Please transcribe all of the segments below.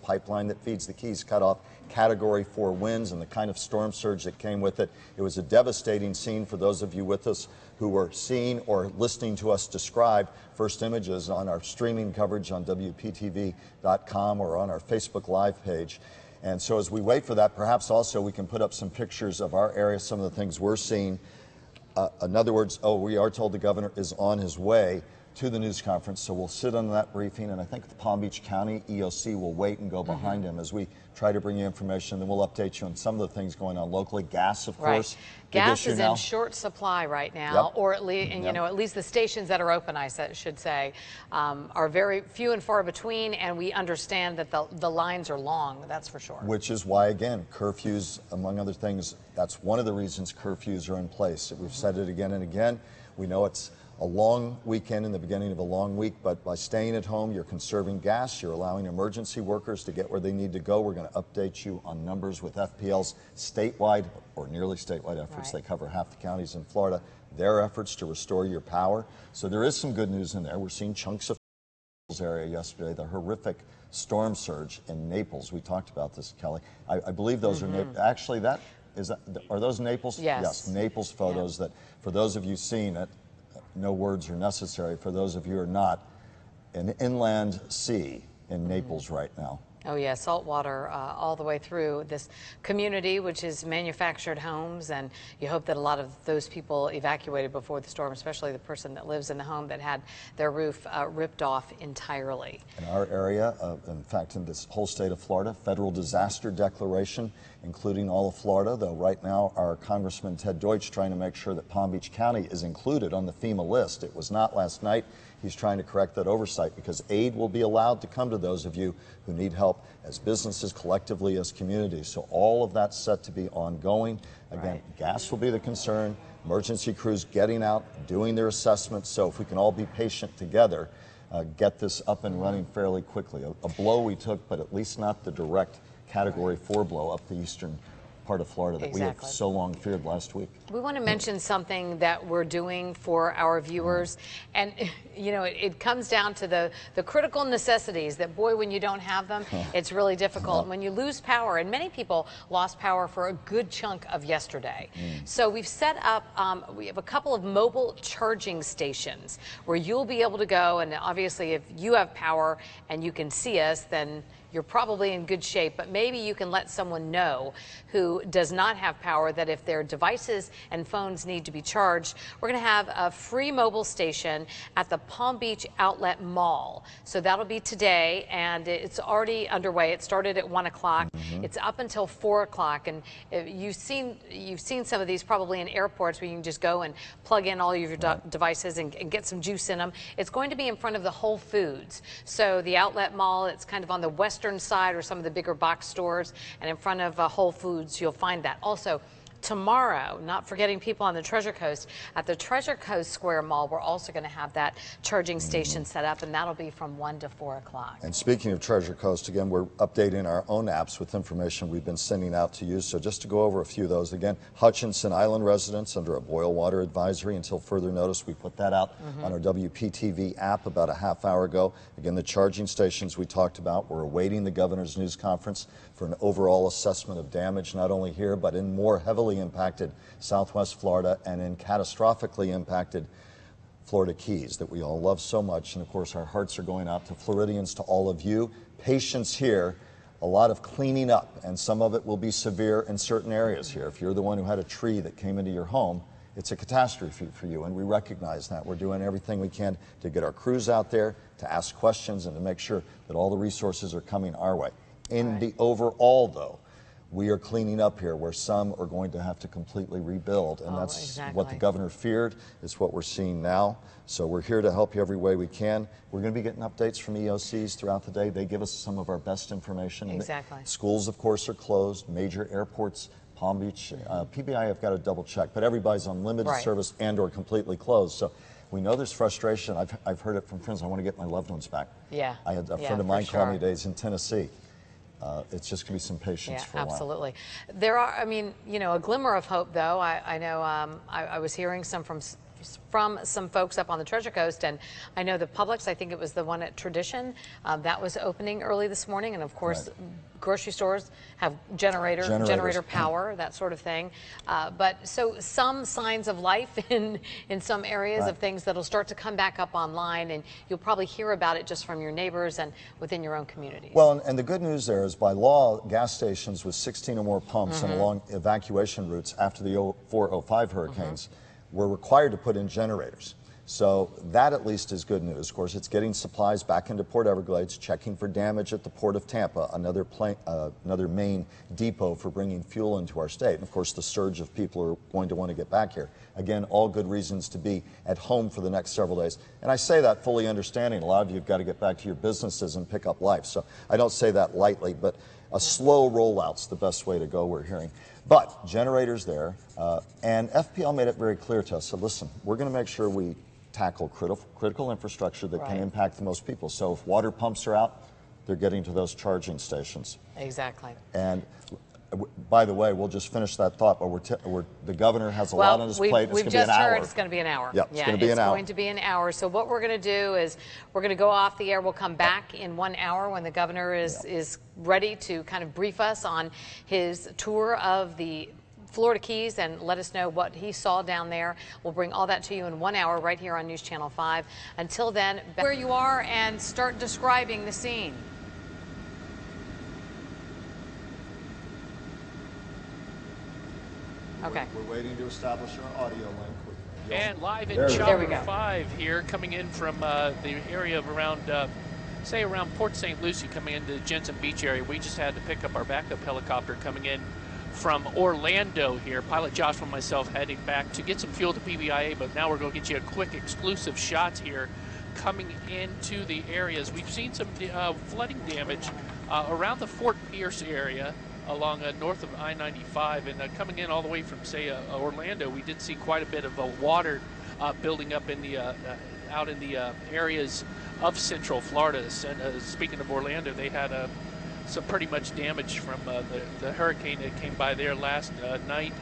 pipeline that feeds the Keys cut off. Category 4 winds and the kind of storm surge that came with it. It was a devastating scene for those of you with us who were seeing or listening to us describe first images on our streaming coverage on WPTV.com or on our Facebook Live page. And so as we wait for that, perhaps also we can put up some pictures of our area, some of the things we're seeing. In other words, we are told the governor is on his way to the news conference, so we'll sit on that briefing, and I think the Palm Beach County EOC will wait and go behind him as we try to bring you information. Then we'll update you on some of the things going on locally. Gas, of course. Gas is in short supply right now, or at least, and, at least the stations that are open, should say, are very few and far between, and we understand that the lines are long, that's for sure. Which is why, again, curfews, among other things, that's one of the reasons curfews are in place. We've said it again and again. We know it's a long weekend in the beginning of a long week, but by staying at home, you're conserving gas, you're allowing emergency workers to get where they need to go. We're going to update you on numbers with FPL's statewide or nearly statewide efforts. They cover half the counties in Florida, their efforts to restore your power. So there is some good news in there. We're seeing chunks of area yesterday, the horrific storm surge in Naples. We talked about this, Kelly. I believe those are, actually are those Naples? Yes, Naples photos that for those of you seeing it, no words are necessary. For those of you who are not, an inland sea in Naples right now. Oh yeah, salt water all the way through this community, which is manufactured homes, and you hope that a lot of those people evacuated before the storm, especially the person that lives in the home that had their roof ripped off entirely. In our area, in fact, in this whole state of Florida, federal disaster declaration, including all of Florida, though right now our Congressman Ted Deutsch trying to make sure that Palm Beach County is included on the FEMA list. It was not last night. He's trying to correct that oversight because aid will be allowed to come to those of you who need help as businesses, collectively as communities. So all of that's set to be ongoing. Again, gas will be the concern. Emergency crews getting out, doing their assessments. So if we can all be patient together, get this up and running fairly quickly. A blow we took, but at least not the direct Category 4 blow up the eastern part of Florida that we have so long feared last week. We want to mention something that we're doing for our viewers, and it comes down to the critical necessities that, boy, when you don't have them, it's really difficult. When you lose power, and many people lost power for a good chunk of yesterday. So we've set up, we have a couple of mobile charging stations where you'll be able to go, and obviously if you have power and you can see us, then you're probably in good shape, but maybe you can let someone know who does not have power that if their devices and phones need to be charged, we're going to have a free mobile station at the Palm Beach Outlet Mall. So that'll be today, and it's already underway. It started at 1 o'clock. It's up until 4 o'clock, and you've seen some of these probably in airports where you can just go and plug in all of your devices and get some juice in them. It's going to be in front of the Whole Foods. So the Outlet Mall, it's kind of on the western side or some of the bigger box stores, and in front of Whole Foods you'll find that. Also tomorrow, not forgetting people on the Treasure Coast, at the Treasure Coast Square Mall, we're also going to have that charging station set up, and that'll be from 1 to 4 o'clock. And speaking of Treasure Coast, again, we're updating our own apps with information we've been sending out to you. So just to go over a few of those, again, Hutchinson Island residents under a boil water advisory until further notice. We put that out on our WPTV app about a half hour ago. Again, the charging stations we talked about, we're awaiting the governor's news conference for an overall assessment of damage, not only here, but in more heavily impacted Southwest Florida and in catastrophically impacted Florida Keys that we all love so much. And of course, our hearts are going out to Floridians, to all of you. Patience here, a lot of cleaning up, and some of it will be severe in certain areas here. If you're the one who had a tree that came into your home, it's a catastrophe for you, and we recognize that. We're doing everything we can to get our crews out there, to ask questions, and to make sure that all the resources are coming our way. In the overall, though, we are cleaning up here where some are going to have to completely rebuild, and that's what the governor feared. It's what we're seeing now. So we're here to help you every way we can. We're going to be getting updates from EOCs throughout the day. They give us some of our best information. Schools, of course, are closed. Major airports, Palm Beach, PBI, I've got to double check, but everybody's on limited service and or completely closed. So we know there's frustration. I've heard it from friends. I want to get my loved ones back. I had a friend of mine call me days in Tennessee. It's just going to be some patience for a while. Absolutely. There are, I mean, a glimmer of hope, though. I know I was hearing some from from some folks up on the Treasure Coast, and I know the Publix, I think it was the one at Tradition, that was opening early this morning, and of course, right. Grocery stores have generator power, that sort of thing. But so some signs of life in some areas of things that'll start to come back up online, and you'll probably hear about it just from your neighbors and within your own communities. Well, and the good news there is by law, gas stations with 16 or more pumps and along evacuation routes after the 04-05 hurricanes were required to put in generators. So that at least is good news. Of course, it's getting supplies back into Port Everglades, checking for damage at the Port of Tampa, another main depot for bringing fuel into our state. And of course, the surge of people are going to want to get back here. Again, all good reasons to be at home for the next several days. And I say that fully understanding a lot of you have got to get back to your businesses and pick up life. So I don't say that lightly, but a slow rollout's the best way to go, we're hearing. But generators there, and FPL made it very clear to us, said, listen, we're going to make sure we tackle critical infrastructure that can impact the most people. So if water pumps are out, they're getting to those charging stations. Exactly. And by the way, we'll just finish that thought, but the governor has a lot on his plate. We've just heard it's going to be an hour. Yep, it's going to be an hour. It's going to be an hour. So what we're going to do is we're going to go off the air. We'll come back in 1 hour when the governor is ready to kind of brief us on his tour of the Florida Keys and let us know what he saw down there. We'll bring all that to you in 1 hour right here on News Channel 5. Until then, where you are and start describing the scene. Okay. We're waiting to establish our audio link. And live in Chopper 5 here, coming in from the area of around, say around Port St. Lucie, coming into the Jensen Beach area. We just had to pick up our backup helicopter coming in from Orlando here. Pilot Joshua and myself heading back to get some fuel to PBIA, but now we're going to get you a quick exclusive shots here coming into the areas. We've seen some flooding damage around the Fort Pierce area along north of I-95, and coming in all the way from, say, Orlando, we did see quite a bit of water building up in the out in the areas of Central Florida. And, speaking of Orlando, they had some pretty much damage from the hurricane that came by there last night,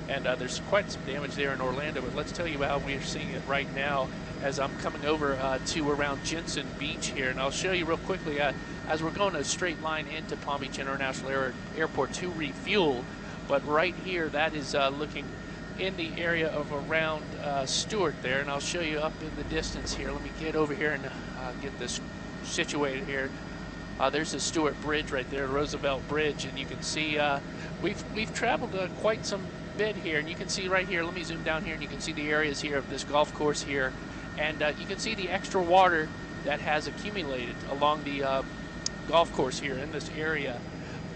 and there's quite some damage there in Orlando. But let's tell you how we're seeing it right now as I'm coming over to around Jensen Beach here, and I'll show you real quickly as we're going a straight line into Palm Beach International Airport to refuel. But right here, that is looking in the area of around Stewart there, and I'll show you up in the distance here. Let me get over here and get this situated here. There's the Stewart Bridge right there, Roosevelt Bridge, and you can see we've traveled quite some bit here, and you can see right here. Let me zoom down here, and you can see the areas here of this golf course here, and you can see the extra water that has accumulated along the golf course here in this area.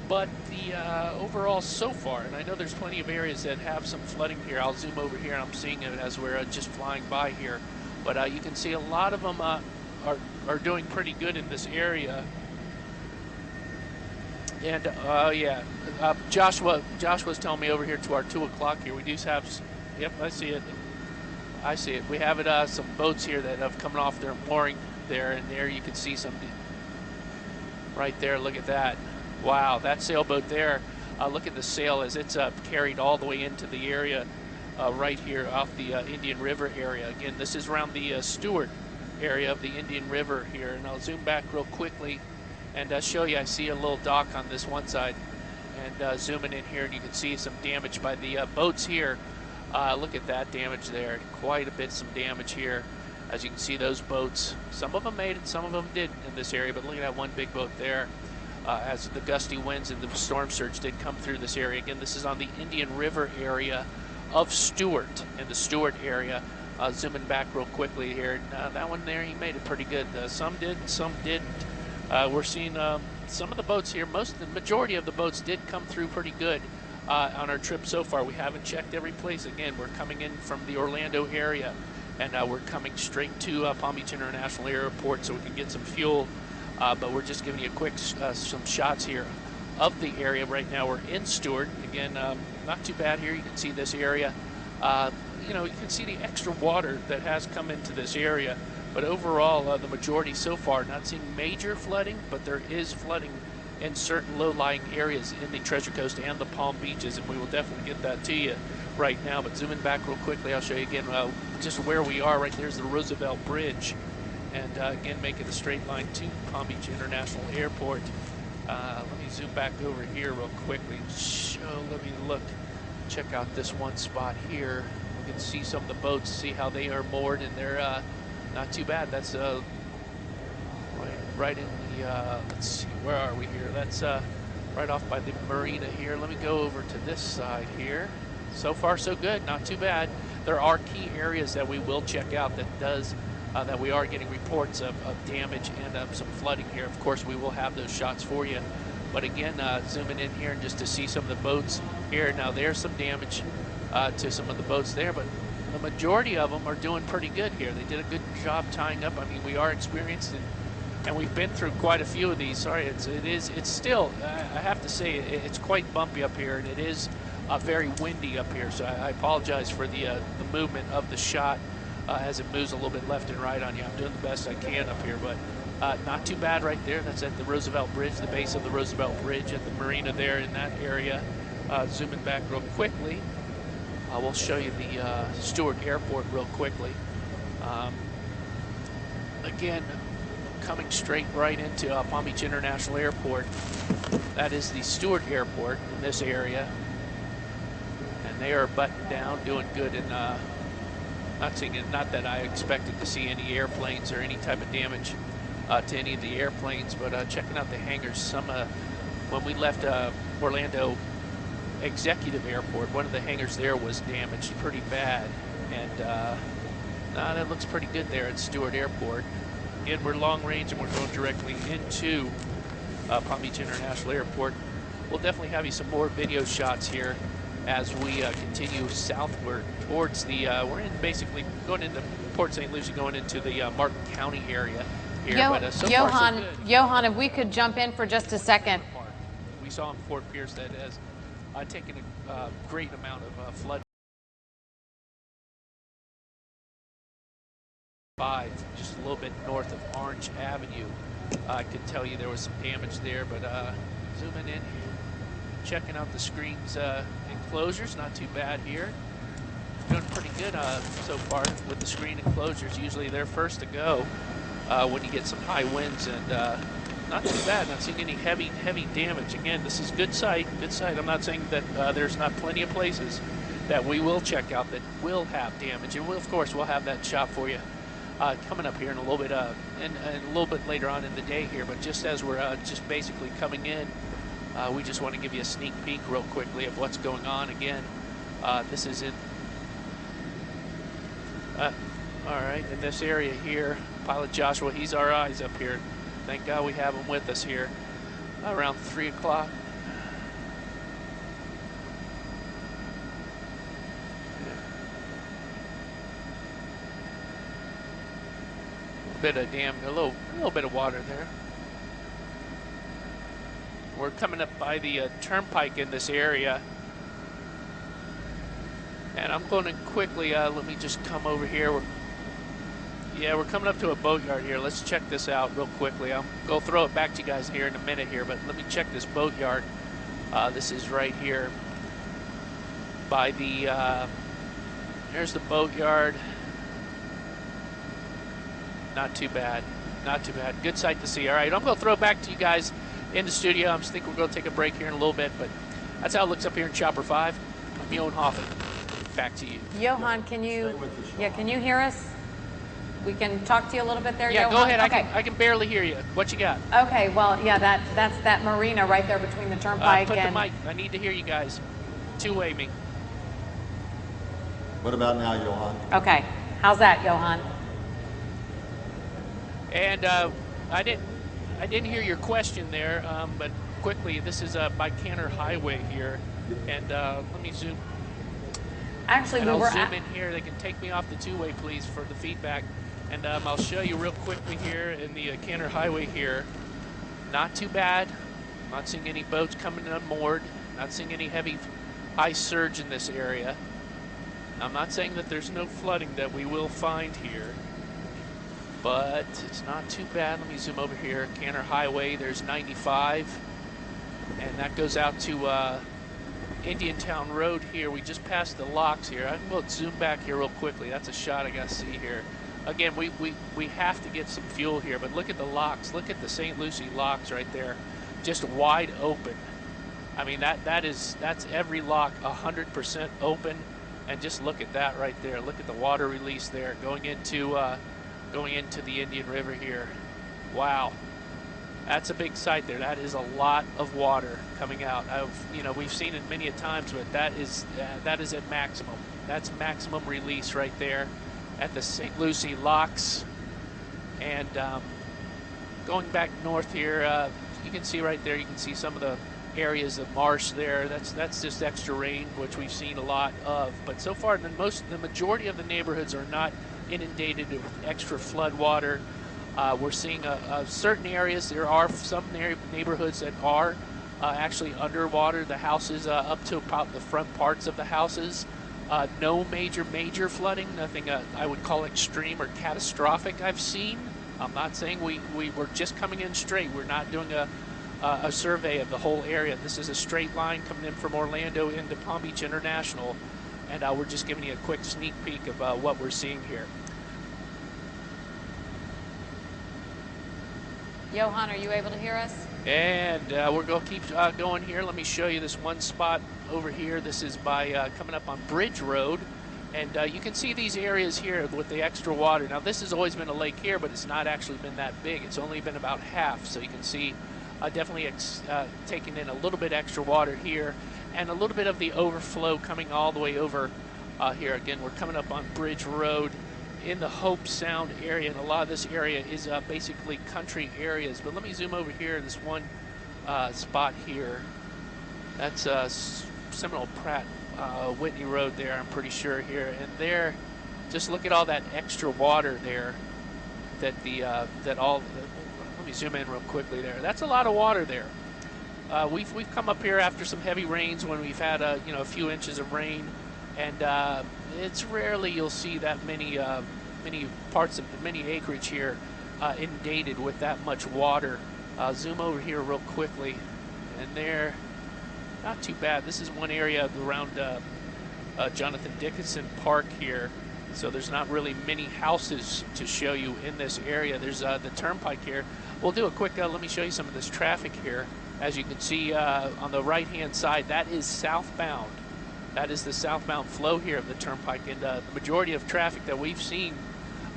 But the overall so far, and I know there's plenty of areas that have some flooding here. I'll zoom over here, and I'm seeing it as we're just flying by here. But you can see a lot of them are doing pretty good in this area. And yeah, Joshua's telling me over here to our 2 o'clock here, we do have, yep, I see it. I see it. We have it, some boats here that have come off their mooring there, and there you can see some right there. Look at that. Wow, that sailboat there. Look at the sail as it's carried all the way into the area right here off the Indian River area. Again, this is around the Stewart area of the Indian River here, and I'll zoom back real quickly and show you. I see a little dock on this one side, and zooming in here, and you can see some damage by the boats here. Look at that damage there. Quite a bit some damage here. As you can see, those boats, some of them made it, some of them did in this area, but look at that one big boat there. As the gusty winds and the storm surge did come through this area. Again, this is on the Indian River area of Stewart, in the Stewart area. Zooming back real quickly here, that one there, he made it pretty good. Some did, some didn't. We're seeing some of the boats here, the majority of the boats did come through pretty good on our trip so far. We haven't checked every place. Again, we're coming in from the Orlando area, and we're coming straight to Palm Beach International Airport so we can get some fuel. But we're just giving you a quick some shots here of the area right now. We're in Stewart. Again, not too bad here. You can see this area. You know, you can see the extra water that has come into this area. But overall, the majority so far, not seeing major flooding, but there is flooding in certain low-lying areas in the Treasure Coast and the Palm Beaches, and we will definitely get that to you right now. But zooming back real quickly, I'll show you again just where we are. Right there's the Roosevelt Bridge, and again making a straight line to Palm Beach International Airport. Let me zoom back over here real quickly. Let me look, check out this one spot here. We can see some of the boats, see how they are moored, and they're not too bad. That's right in the, let's see, where are we here? That's right off by the marina here. Let me go over to this side here. So far, so good, not too bad. There are key areas that we will check out that we are getting reports of damage and some flooding here. Of course, we will have those shots for you. But again, zooming in here just to see some of the boats here. Now, there's some damage to some of the boats there, but the majority of them are doing pretty good here. They did a good job tying up. I mean, we are experienced and we've been through quite a few of these. Sorry, it's still, I have to say, it's quite bumpy up here, and it is very windy up here. So I apologize for the movement of the shot as it moves a little bit left and right on you. I'm doing the best I can up here, but not too bad right there. That's at the Roosevelt Bridge, the base of the Roosevelt Bridge at the marina there in that area. Zooming back real quickly, we'll show you the Stewart Airport real quickly. Again, coming straight right into Palm Beach International Airport. That is the Stewart Airport in this area, and they are buttoned down, doing good. And not that I expected to see any airplanes or any type of damage to any of the airplanes, but checking out the hangars. When we left Orlando Executive Airport, one of the hangars there was damaged pretty bad, and that looks pretty good there at Stewart Airport. Again, we're long range and we're going directly into Palm Beach International Airport. We'll definitely have you some more video shots here as we continue southward towards the, we're basically going into Port St. Lucie, going into the Martin County area here. Johan, if we could jump in for just a second. We saw in Fort Pierce that has taken a great amount of flood. Just a little bit north of Orange Avenue. I could tell you there was some damage there, but zooming in, checking out the screen's enclosures, not too bad here. Doing pretty good so far with the screen enclosures. Usually they're first to go when you get some high winds, and not too bad. Not seeing any heavy damage. Again, this is good sight. I'm not saying that there's not plenty of places that we will check out that will have damage, and of course we'll have that shot for you coming up here in a little bit, and a little bit later on in the day here. But just as we're just basically coming in, we just want to give you a sneak peek real quickly of what's going on. Again, this is in, all right, in this area here. Pilot Joshua, he's our eyes up here. Thank God we have him with us here around 3 o'clock. A little bit of water there. We're coming up by the turnpike in this area, and I'm going to quickly let me just come over here. We're coming up to a boatyard here. Let's check this out real quickly. I'll go throw it back to you guys here in a minute here, but let me check this boatyard. This is right here by the there's the boatyard. Not too bad. Good sight to see. All right, I'm going to throw it back to you guys in the studio. I just think we're going to take a break here in a little bit, but that's how it looks up here in Chopper 5. I'm Johan Hoffman. Back to you. Johan, can you hear us? We can talk to you a little bit there, Yeah, Johan? go ahead. Okay. I can barely hear you. What you got? Okay, well, yeah, that's that marina right there between the turnpike put and... the mic. I need to hear you guys. Two-way me. What about now, Johan? Okay, how's that, Johan? And I didn't hear your question there, but quickly, this is by Canner Highway here, and let me zoom. Actually, and we I'll zoom in here. They can take me off the two-way, please, for the feedback. And I'll show you real quickly here in the Canner Highway here. Not too bad. Not seeing any boats coming unmoored. Not seeing any heavy ice surge in this area. I'm not saying that there's no flooding that we will find here, but it's not too bad. Let me zoom over here. Canner Highway, there's 95. and that goes out to Indiantown Road here. We just passed the locks here. I will zoom back here real quickly. That's a shot I got to see here. Again, we have to get some fuel here, but look at the locks. Look at the St. Lucie locks right there, just wide open. I mean, that's every lock 100% open, and just look at that right there. Look at the water release there going into the Indian River here. Wow, that's a big sight there. That is a lot of water coming out. We've seen it many a times, but that is at maximum. That's maximum release right there at the St. Lucie locks. And going back north here, you can see right there. You can see some of the areas of marsh there. That's just extra rain, which we've seen a lot of. But so far, the majority of the neighborhoods are not inundated with extra flood water. We're seeing certain areas. There are some neighborhoods that are actually underwater. The houses up to about the front parts of the houses. No major flooding. Nothing I would call extreme or catastrophic I've seen. I'm not saying we were just coming in straight. We're not doing a survey of the whole area. This is a straight line coming in from Orlando into Palm Beach International, and we're just giving you a quick sneak peek of what we're seeing here. Johan, are you able to hear us? And we're going to keep going here. Let me show you this one spot over here. This is by coming up on Bridge Road. And you can see these areas here with the extra water. Now, this has always been a lake here, but it's not actually been that big. It's only been about half. So you can see definitely taking in a little bit extra water here, and a little bit of the overflow coming all the way over here. Again, we're coming up on Bridge Road in the Hope Sound area, and a lot of this area is basically country areas. But let me zoom over here, this one spot here. That's Seminole Pratt Whitney Road there, I'm pretty sure here. And there, just look at all that extra water there let me zoom in real quickly there. That's a lot of water there. We've come up here after some heavy rains when we've had a few inches of rain, and it's rarely you'll see that many acreage here inundated with that much water. Zoom over here real quickly, and there, not too bad. This is one area around Jonathan Dickinson Park here. So there's not really many houses to show you in this area. There's the turnpike here. We'll do a quick, let me show you some of this traffic here. As you can see on the right-hand side, that is southbound. That is the southbound flow here of the turnpike. And the majority of traffic that we've seen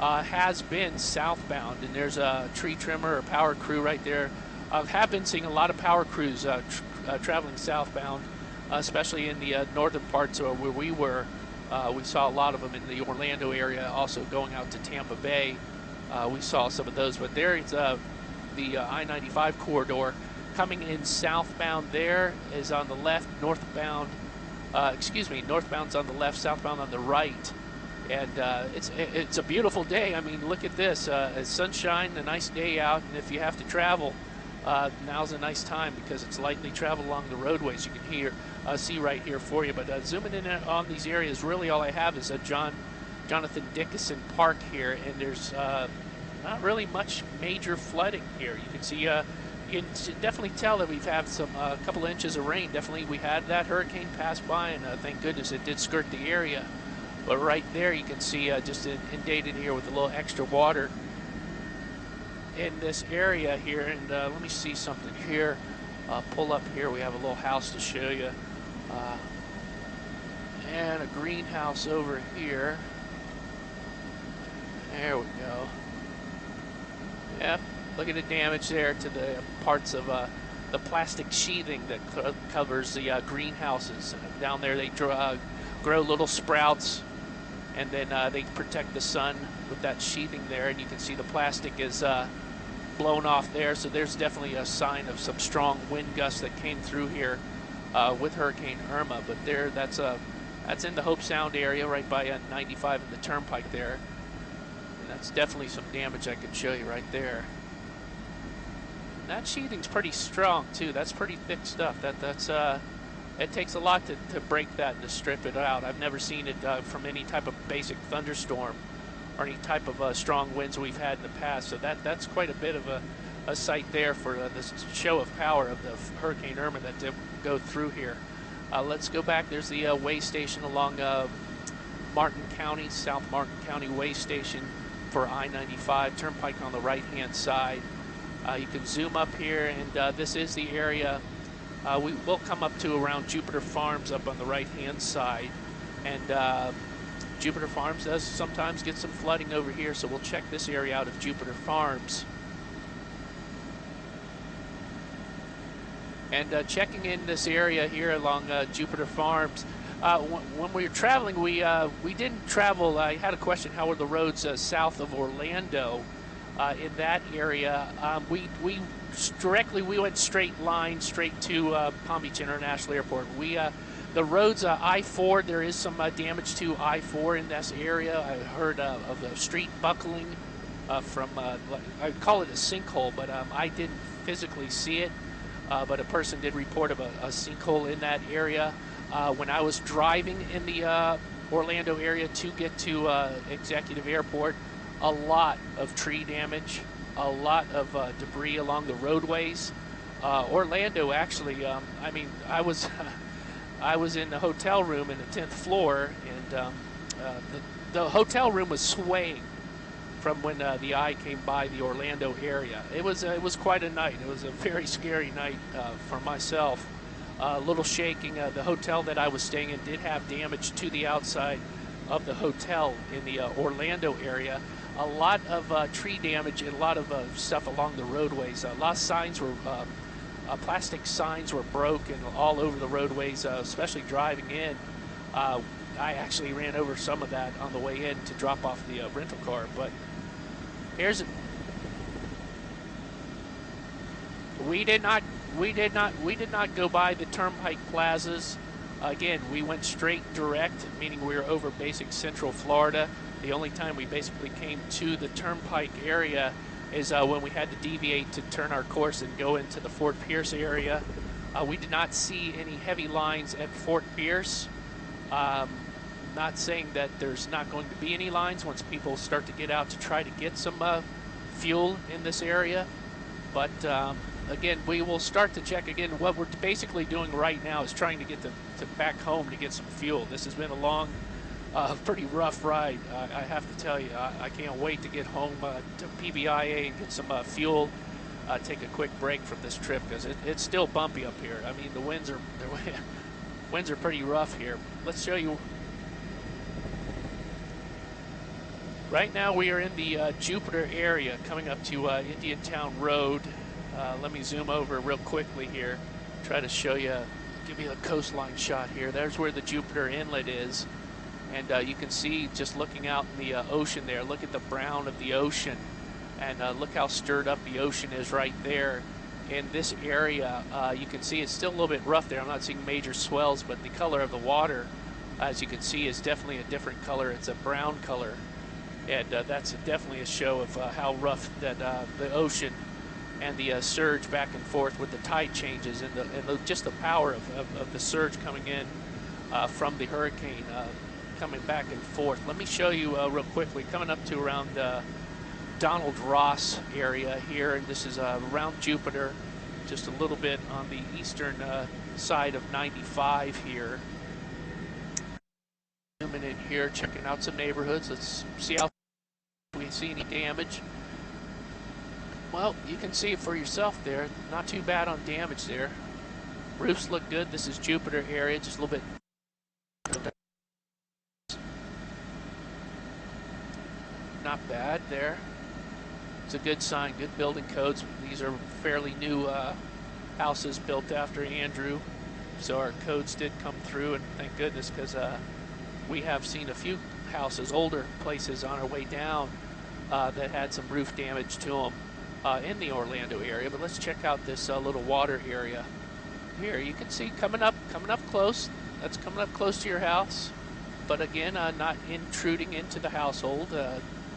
has been southbound. And there's a tree trimmer or power crew right there. I have been seeing a lot of power crews traveling southbound, especially in the northern parts where we were. We saw a lot of them in the Orlando area, also going out to Tampa Bay. We saw some of those, but there is the I-95 corridor coming in southbound. There is on the left, northbound. Northbound's on the left, southbound on the right. And it's a beautiful day. I mean, look at this. It's sunshine, a nice day out, and if you have to travel, now's a nice time because it's lightly traveled along the roadways. You can see right here for you. But zooming in on these areas, really all I have is a Jonathan Dickinson Park here, and there's not really much major flooding here. You can see, you can definitely tell that we've had a couple of inches of rain. Definitely we had that hurricane pass by, and thank goodness it did skirt the area. But right there you can see just inundated here with a little extra water in this area here. And let me see something here. Pull up here, we have a little house to show you, and a greenhouse over here. There we go. Yep, look at the damage there to the parts of the plastic sheathing that covers the greenhouses. Down there they grow little sprouts, and then they protect the sun with that sheathing there, and you can see the plastic is blown off there. So there's definitely a sign of some strong wind gusts that came through here with Hurricane Irma. But there, that's in the Hope Sound area right by 95 and the turnpike there. And that's definitely some damage I could show you right there. And that sheathing's pretty strong too. That's pretty thick stuff. It takes a lot to break that and to strip it out. I've never seen it from any type of basic thunderstorm or any type of strong winds we've had in the past. So that's quite a bit of a site there for this show of power of the Hurricane Irma that did go through here. Let's go back. There's the way station along Martin County, South Martin County way station for I-95, Turnpike on the right-hand side. You can zoom up here, and this is the area. We will come up to around Jupiter Farms up on the right-hand side, and Jupiter Farms does sometimes get some flooding over here, so we'll check this area out of Jupiter Farms. And checking in this area here along Jupiter Farms, when we were traveling, we didn't travel. I had a question: how were the roads south of Orlando? In that area, we went straight line straight to Palm Beach International Airport. The roads I-4, there is some damage to I-4 in this area. I heard of a street buckling from I call it a sinkhole, but I didn't physically see it. But a person did report of a sinkhole in that area. When I was driving in the Orlando area to get to Executive Airport, a lot of tree damage, a lot of debris along the roadways. Orlando, actually, I mean, I was in the hotel room in the 10th floor, and the hotel room was swaying from when the eye came by the Orlando area. It was quite a night. It was a very scary night for myself. A little shaking. The hotel that I was staying in did have damage to the outside of the hotel in the Orlando area. A lot of tree damage and a lot of stuff along the roadways. A lot of signs were, plastic signs were broken all over the roadways, especially driving in. I actually ran over some of that on the way in to drop off the rental car, but here's it. We did not go by the Turnpike plazas. Again, we went straight direct, meaning we were over basic Central Florida. The only time we basically came to the Turnpike area is when we had to deviate to turn our course and go into the Fort Pierce area. We did not see any heavy lines at Fort Pierce. Not saying that there's not going to be any lines once people start to get out to try to get some fuel in this area. But again, we will start to check again. What we're basically doing right now is trying to get to back home to get some fuel. This has been a long, pretty rough ride. I have to tell you, I can't wait to get home to PBIA and get some fuel. Take a quick break from this trip because it's still bumpy up here. I mean, the winds are pretty rough here. Let's show you. Right now we are in the Jupiter area coming up to Indiantown Road. Let me zoom over real quickly here, try to show you, give you a coastline shot here. There's where the Jupiter Inlet is, and you can see just looking out in the ocean there, look at the brown of the ocean, and look how stirred up the ocean is right there. In this area, you can see it's still a little bit rough there. I'm not seeing major swells, but the color of the water, as you can see, is definitely a different color. It's a brown color. And that's definitely a show of how rough that the ocean and the surge back and forth with the tide changes and just the power of the surge coming in from the hurricane coming back and forth. Let me show you real quickly, coming up to around Donald Ross area here, and this is around Jupiter, just a little bit on the eastern side of 95 here. Zooming in here, checking out some neighborhoods. Let's see how we see any damage. Well, you can see it for yourself there. Not too bad on damage there. Roofs look good. This is Jupiter area, just a little bit. Not bad there. It's a good sign, good building codes. These are fairly new houses built after Andrew. So our codes did come through, and thank goodness, because we have seen a few houses, older places on our way down that had some roof damage to them in the Orlando area. But let's check out this little water area here. You can see coming up close. That's coming up close to your house, but again, not intruding into the household.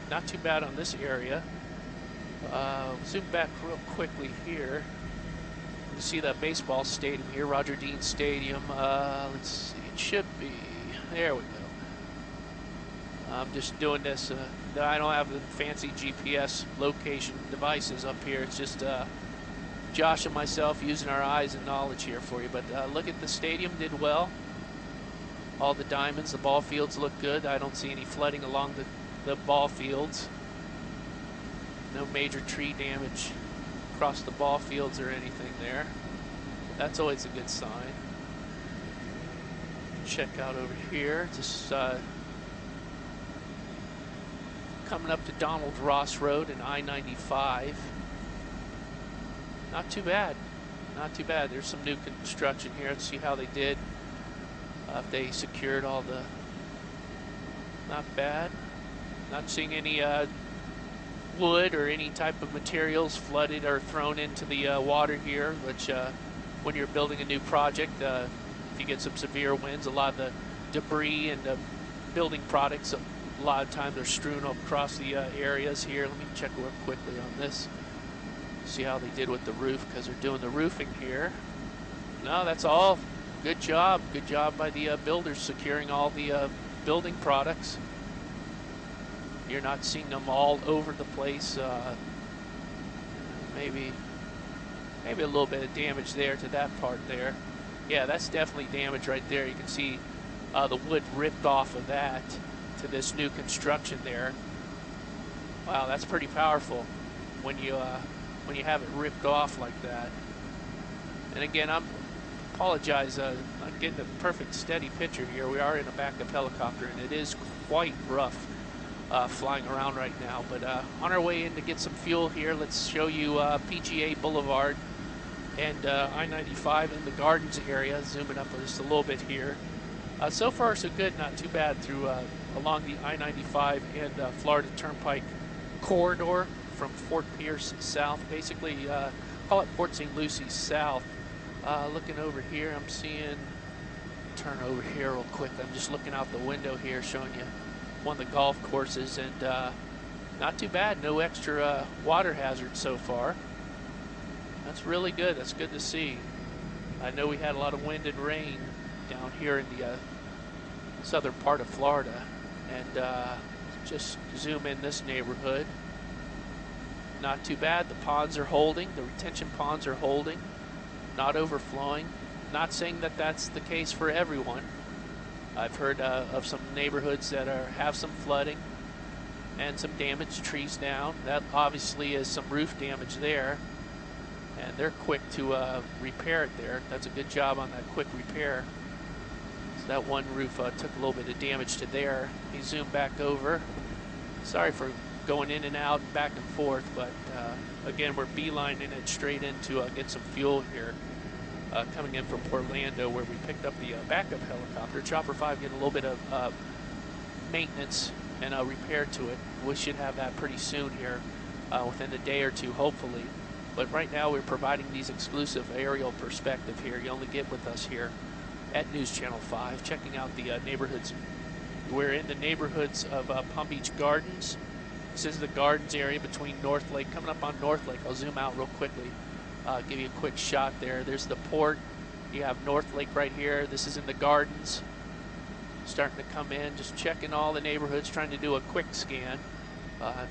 Not too bad on this area. Zoom back real quickly here. You see that baseball stadium here, Roger Dean Stadium. Let's see, it should be, there we go. I'm just doing this. I don't have the fancy GPS location devices up here. It's just Josh and myself using our eyes and knowledge here for you. But look at the stadium, did well. All the diamonds, the ball fields look good. I don't see any flooding along the ball fields. No major tree damage across the ball fields or anything there. That's always a good sign. Check out over here. Just coming up to Donald Ross Road and I-95. Not too bad. Not too bad. There's some new construction here. Let's see how they did. If they secured all the... Not bad. Not seeing any wood or any type of materials flooded or thrown into the water here, which when you're building a new project, if you get some severe winds, a lot of the debris and the building products, a lot of times they're strewn across the areas here. Let me check real quickly on this. See how they did with the roof, because they're doing the roofing here. No, that's all. Good job. Good job by the builders securing all the building products. You're not seeing them all over the place. Maybe a little bit of damage there to that part there. Yeah, that's definitely damage right there. You can see the wood ripped off of that to this new construction there. Wow, that's pretty powerful when you have it ripped off like that. And again, I apologize, I'm getting a perfect steady picture here. We are in a backup helicopter, and it is quite rough flying around right now. But on our way in to get some fuel here, let's show you PGA Boulevard and I-95 in the Gardens area. Zooming up just a little bit here. So far, so good. Not too bad through along the I-95 and Florida Turnpike corridor from Fort Pierce south. Basically, call it Port St. Lucie south. Looking over here, I'm seeing, turn over here real quick. I'm just looking out the window here, showing you one of the golf courses, and not too bad. No extra water hazard so far. That's really good. That's good to see. I know we had a lot of wind and rain down here in the southern part of Florida, and just zoom in this neighborhood. Not too bad. The ponds are holding. The retention ponds are holding. Not overflowing. Not saying that that's the case for everyone. I've heard of some neighborhoods that have some flooding and some damaged trees down. That obviously is some roof damage there, and they're quick to repair it there. That's a good job on that quick repair. So that one roof took a little bit of damage to there. Let me zoom back over. Sorry for going in and out and back and forth, but again, we're beelining it straight in to get some fuel here. Coming in from Orlando, where we picked up the backup helicopter. Chopper 5 getting a little bit of maintenance and repair to it. We should have that pretty soon here, within a day or two, hopefully. But right now, we're providing these exclusive aerial perspective here. You only get with us here at News Channel 5, checking out the neighborhoods. We're in the neighborhoods of Palm Beach Gardens. This is the Gardens area between North Lake. Coming up on North Lake, I'll zoom out real quickly. Give you a quick shot there. There's the port. You have North Lake right here. This is in the Gardens. Starting to come in, just checking all the neighborhoods, trying to do a quick scan.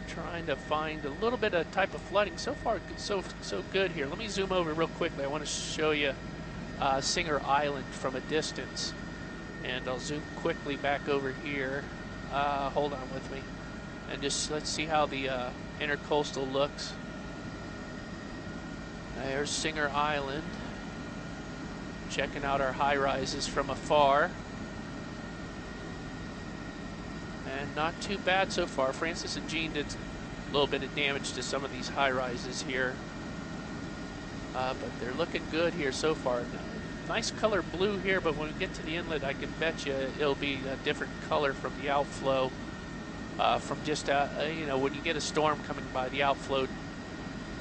Trying to find a little bit of type of flooding. So far, so good here. Let me zoom over real quickly. I want to show you Singer Island from a distance. And I'll zoom quickly back over here. Hold on with me. And just let's see how the intercoastal looks. There's Singer Island. Checking out our high-rises from afar. And not too bad so far. Francis and Jean did a little bit of damage to some of these high-rises here. But they're looking good here so far. Nice color blue here, but when we get to the inlet, I can bet you it'll be a different color from the outflow. From just, you know, when you get a storm coming by, the outflow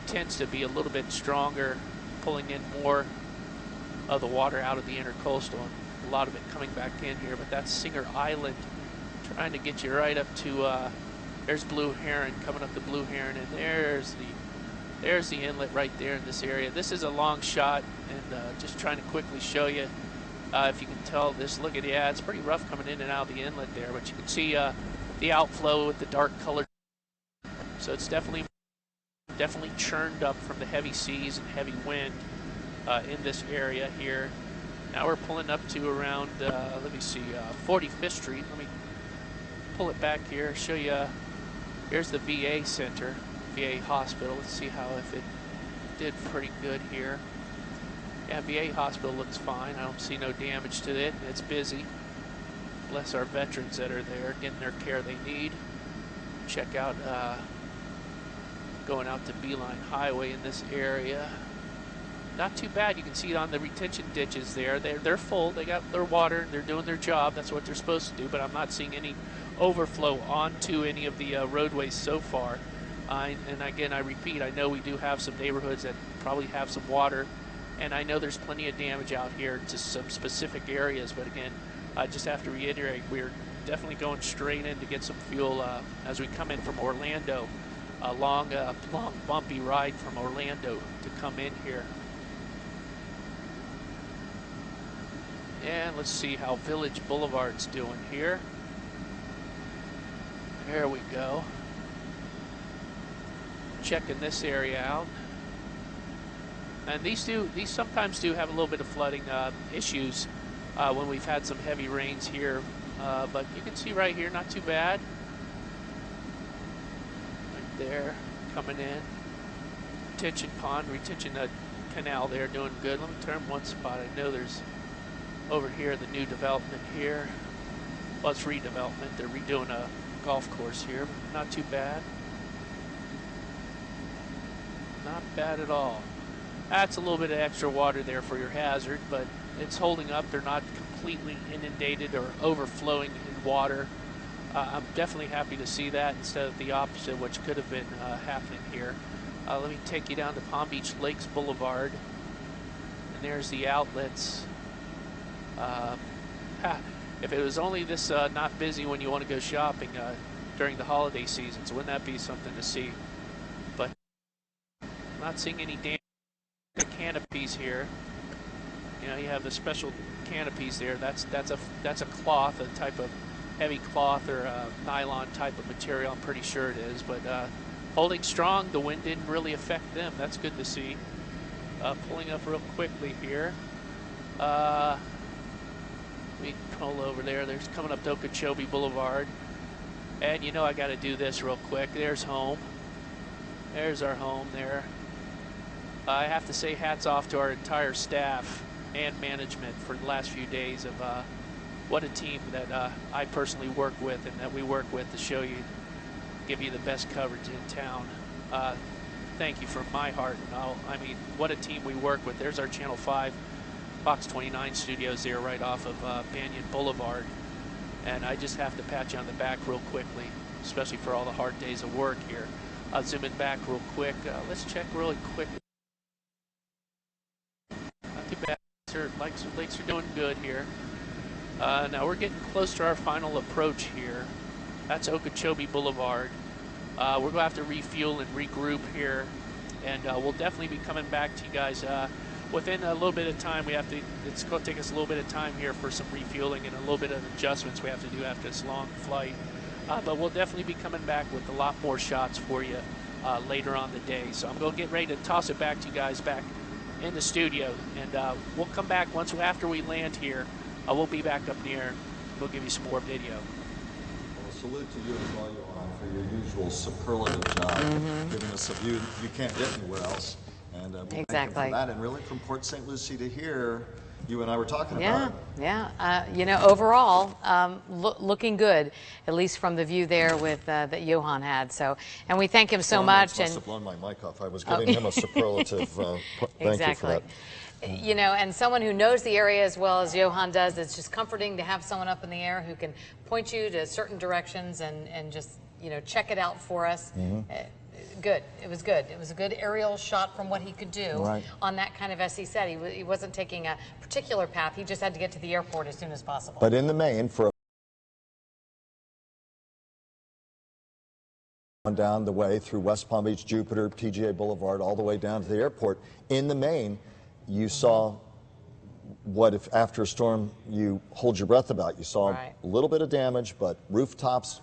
tends to be a little bit stronger, pulling in more of the water out of the intercoastal, and a lot of it coming back in here. But that's Singer Island, trying to get you right up to, there's Blue Heron, coming up to Blue Heron, and there's the inlet right there in this area. This is a long shot, and just trying to quickly show you, if you can tell this, look at, yeah, it's pretty rough coming in and out of the inlet there, but you can see the outflow with the dark color. So it's definitely churned up from the heavy seas and heavy wind in this area here. Now we're pulling up to around, let me see, 45th Street. Let me pull it back here, show you. Here's the VA Center, VA Hospital. Let's see if it did pretty good here. Yeah, VA Hospital looks fine. I don't see no damage to it. It's busy. Bless our veterans that are there getting their care they need. Check out going out to Beeline Highway in this area. Not too bad. You can see it on the retention ditches there. They're full. They got their water. They're doing their job. That's what they're supposed to do. But I'm not seeing any overflow onto any of the roadways so far. And again, I repeat, I know we do have some neighborhoods that probably have some water, and I know there's plenty of damage out here to some specific areas. But again, I just have to reiterate, we're definitely going straight in to get some fuel as we come in from Orlando. A long, bumpy ride from Orlando to come in here. And let's see how Village Boulevard's doing here. There we go. Checking this area out. And these sometimes do have a little bit of flooding issues when we've had some heavy rains here. But you can see right here, not too bad. Right there, coming in. Retention pond, retention canal there, doing good. Let me turn one spot. I know there's over here the new development here. Well, it's redevelopment. They're redoing a golf course here. Not too bad. Not bad at all. That's a little bit of extra water there for your hazard, but it's holding up. They're not completely inundated or overflowing in water. I'm definitely happy to see that instead of the opposite, which could have been happening here. Let me take you down to Palm Beach Lakes Boulevard. And there's the outlets. If it was only this not busy when you want to go shopping during the holiday seasons, wouldn't that be something to see? But I'm not seeing any damage to the canopies here. You know, you have the special canopies there. That's a cloth, a type of heavy cloth or nylon type of material. I'm pretty sure it is, but holding strong. The wind didn't really affect them. That's good to see. Pulling up real quickly here. We pull over there. There's coming up to Okeechobee Boulevard. And you know I got to do this real quick. There's home. There's our home there. I have to say hats off to our entire staff and management for the last few days of what a team that I personally work with and that we work with to show you, give you the best coverage in town. Thank you from my heart. I mean, what a team we work with. There's our Channel 5 Fox 29 studios there right off of Banyan Boulevard. And I just have to pat you on the back real quickly, especially for all the hard days of work here. Zooming back real quick. Let's check really quick. Not too bad. Lakes are doing good here. Now we're getting close to our final approach here. That's Okeechobee Boulevard. We're going to have to refuel and regroup here. And we'll definitely be coming back to you guys within a little bit of time. It's going to take us a little bit of time here for some refueling and a little bit of adjustments we have to do after this long flight. But we'll definitely be coming back with a lot more shots for you later on the day. So I'm going to get ready to toss it back to you guys back in the studio. And we'll come back after we land here. We'll be back up near. We'll give you some more video. Well, salute to you as well, Johan, for your usual superlative job, giving us a view you can't get anywhere else. And we'll thank you for that. And really, from Port St. Lucie to here, you and I were talking about it. Yeah. You know, overall, looking good, at least from the view there with that Johan had. So, and we thank him so much. Must have blown my mic off. I was giving him a superlative. Thank you for that. You know, and someone who knows the area as well as Johan does, it's just comforting to have someone up in the air who can point you to certain directions and just, you know, check it out for us. Good. It was good. It was a good aerial shot from what he could do on that kind of, as he said, he wasn't taking a particular path. He just had to get to the airport as soon as possible. But in the main, for down the way through West Palm Beach, Jupiter, PGA Boulevard, all the way down to the airport, in the main, you saw what if after a storm you hold your breath about. You saw a little bit of damage, but rooftops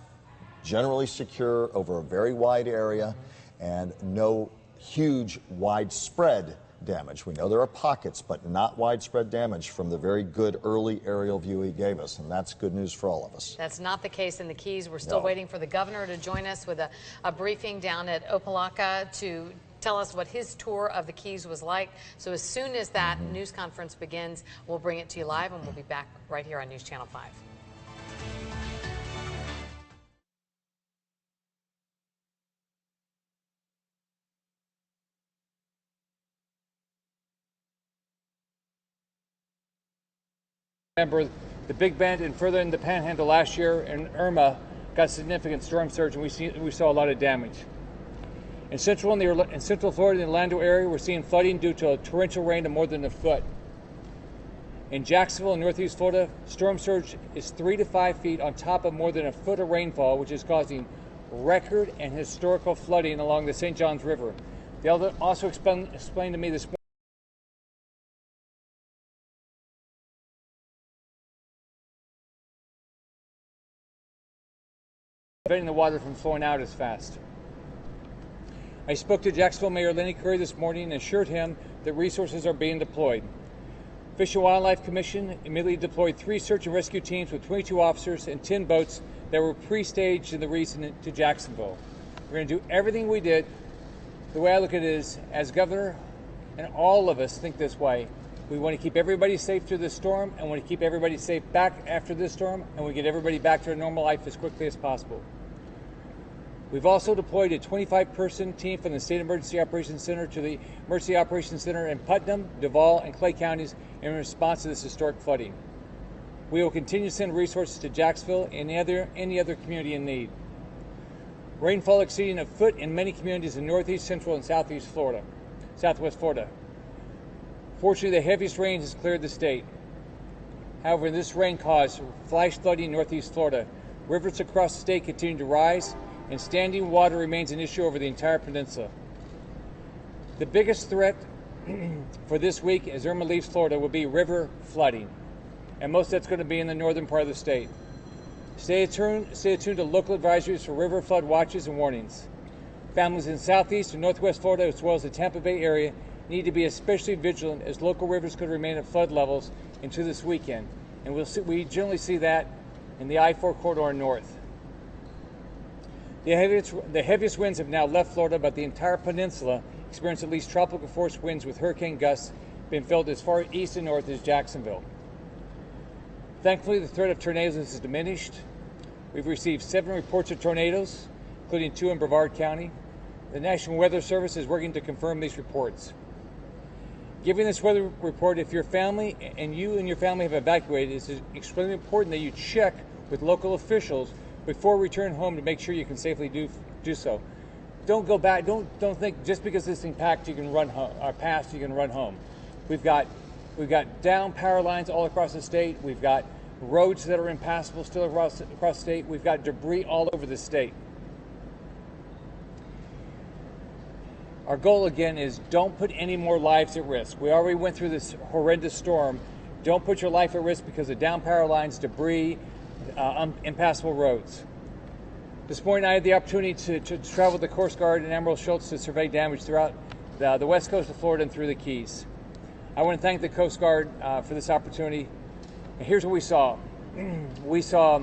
generally secure over a very wide area, and no huge widespread damage. We know there are pockets, but not widespread damage from the very good early aerial view he gave us, and that's good news for all of us. That's not the case in the Keys. We're still waiting for the governor to join us with a briefing down at Opelika to tell us what his tour of the Keys was like. So as soon as that news conference begins, we'll bring it to you live, and we'll be back right here on News Channel 5. Remember, the Big Bend and further in the Panhandle last year, and Irma got significant storm surge, and we saw a lot of damage. In Central Florida, in the Orlando area, we're seeing flooding due to a torrential rain of more than a foot. In Jacksonville and Northeast Florida, storm surge is 3 to 5 feet on top of more than a foot of rainfall, which is causing record and historical flooding along the St. Johns River. They also explained to me this morning preventing the water from flowing out as fast. I spoke to Jacksonville Mayor Lenny Curry this morning and assured him that resources are being deployed. Fish and Wildlife Commission immediately deployed 3 search and rescue teams with 22 officers and 10 boats that were pre-staged in the region to Jacksonville. We're going to do everything we did. The way I look at it is, as governor, and all of us think this way, we want to keep everybody safe through this storm, and want to keep everybody safe back after this storm, and we get everybody back to a normal life as quickly as possible. We've also deployed a 25-person team from the State Emergency Operations Center to the Emergency Operations Center in Putnam, Duval, and Clay counties in response to this historic flooding. We will continue to send resources to Jacksonville and any other community in need. Rainfall exceeding a foot in many communities in Northeast, Central, and Southwest Florida. Fortunately, the heaviest rain has cleared the state. However, this rain caused flash flooding in Northeast Florida. Rivers across the state continue to rise, and standing water remains an issue over the entire peninsula. The biggest threat for this week as Irma leaves Florida will be river flooding, and most of that's going to be in the northern part of the state. Stay tuned to local advisories for river flood watches and warnings. Families in Southeast and Northwest Florida, as well as the Tampa Bay area, need to be especially vigilant as local rivers could remain at flood levels into this weekend, and we generally see that in the I-4 corridor north. The heaviest winds have now left Florida, but the entire peninsula experienced at least tropical force winds with hurricane gusts being felt as far east and north as Jacksonville. Thankfully, the threat of tornadoes has diminished. We've received 7 reports of tornadoes, including 2 in Brevard County. The National Weather Service is working to confirm these reports. Given this weather report, if your family and your family have evacuated, it's extremely important that you check with local officials before return home to make sure you can safely do so. Don't go back. Don't think just because this thing packed you can run home. Or passed you can run home. We've got down power lines all across the state. We've got roads that are impassable still across the state. We've got debris all over the state. Our goal again is don't put any more lives at risk. We already went through this horrendous storm. Don't put your life at risk because of down power lines, debris, impassable roads. This morning I had the opportunity to travel with the Coast Guard and Admiral Schultz to survey damage throughout the west coast of Florida and through the Keys. I want to thank the Coast Guard for this opportunity. And here's what we saw. We saw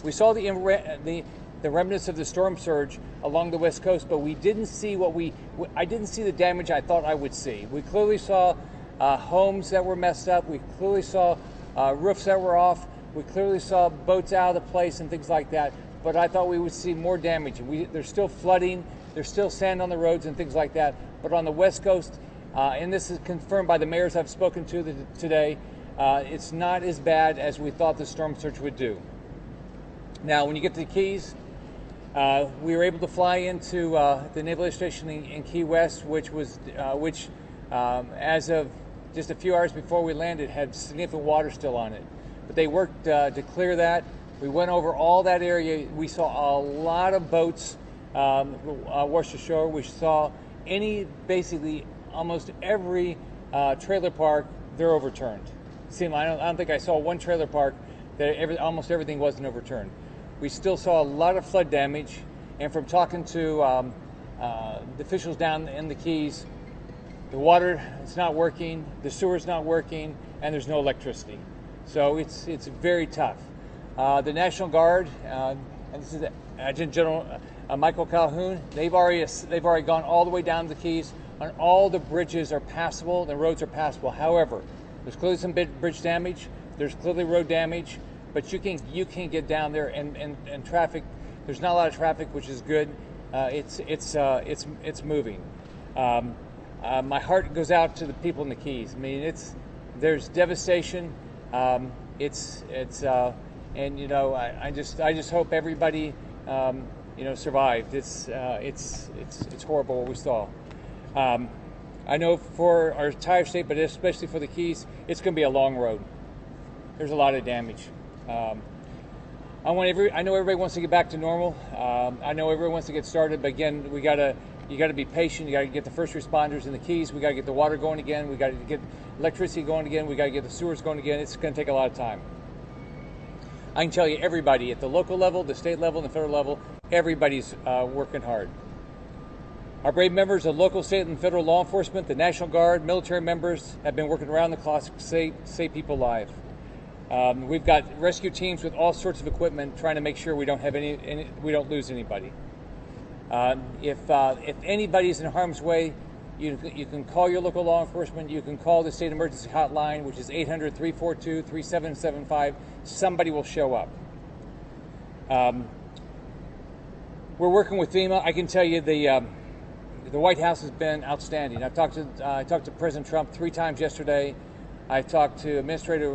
the remnants of the storm surge along the west coast, but we didn't see I didn't see the damage I thought I would see. We clearly saw homes that were messed up. We clearly saw roofs that were off. We clearly saw boats out of the place and things like that, but I thought we would see more damage. There's still flooding, there's still sand on the roads and things like that, but on the west coast, and this is confirmed by the mayors I've spoken to today, it's not as bad as we thought the storm surge would do. Now, when you get to the Keys, we were able to fly into the Naval Air Station in Key West, which as of just a few hours before we landed, had significant water still on it. But they worked to clear that. We went over all that area. We saw a lot of boats wash ashore. We saw basically almost every trailer park, they're overturned. I don't think I saw one trailer park that almost everything wasn't overturned. we still saw a lot of flood damage. And from talking to the officials down in the Keys, the water is not working, the sewer's not working, and there's no electricity. So it's very tough. The National Guard, and this is Adjutant General Michael Calhoun, they've already gone all the way down the Keys, and all the bridges are passable, the roads are passable. However, there's clearly some bridge damage, there's clearly road damage, but you can get down there and traffic. There's not a lot of traffic, which is good. It's moving. My heart goes out to the people in the Keys. I mean, there's devastation. And you know, I just hope everybody you know, survived. It's horrible what we saw. I know for our entire state, but especially for the Keys, it's going to be a long road. There's a lot of damage. I know everybody wants to get back to normal. I know everyone wants to get started, but again, you got to be patient. You got to get the first responders in the Keys. We got to get the water going again. We got to get electricity going again. We got to get the sewers going again. It's going to take a lot of time. I can tell you, everybody at the local level, the state level, and the federal level, everybody's working hard. Our brave members of local, state, and federal law enforcement, the National Guard, military members have been working around the clock to save people alive. We've got rescue teams with all sorts of equipment trying to make sure we don't have we don't lose anybody. If anybody's in harm's way, you can call your local law enforcement. You can call the state emergency hotline, which is 800-342-3775. Somebody will show up. We're working with FEMA. I can tell you the White House has been outstanding. I talked to President Trump 3 times yesterday. I talked to Administrator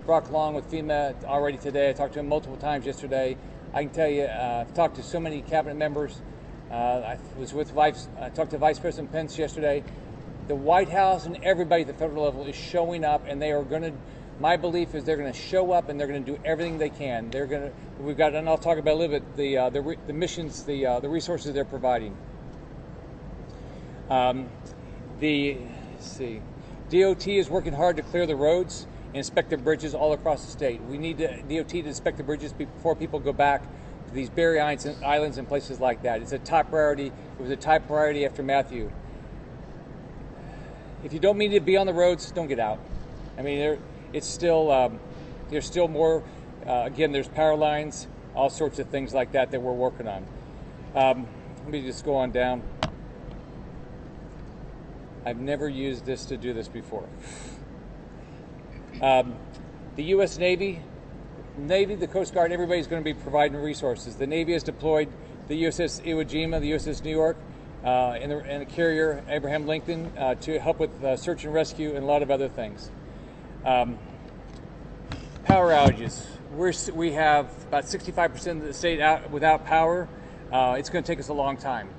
Brock Long with FEMA already today. I talked to him multiple times yesterday. I can tell you, I've talked to so many cabinet members. I talked to Vice President Pence yesterday. The White House and everybody at the federal level is showing up, and they are going to. My belief is they're going to show up and they're going to do everything they can. We've got, and I'll talk about a little bit the missions, the resources they're providing. DOT is working hard to clear the roads and inspect the bridges all across the state. We need DOT to inspect the bridges before people go back to these barrier islands and places like that. It's a top priority. It was a top priority after Matthew. If you don't need to be on the roads, don't get out. I mean, there's still more. Again, there's power lines, all sorts of things like that we're working on. Let me just go on down. I've never used this to do this before. The U.S. Navy, the Coast Guard, everybody's going to be providing resources. The Navy has deployed the USS Iwo Jima, the USS New York, and the carrier Abraham Lincoln to help with search and rescue and a lot of other things. Power outages. We have about 65% of the state out without power. It's going to take us a long time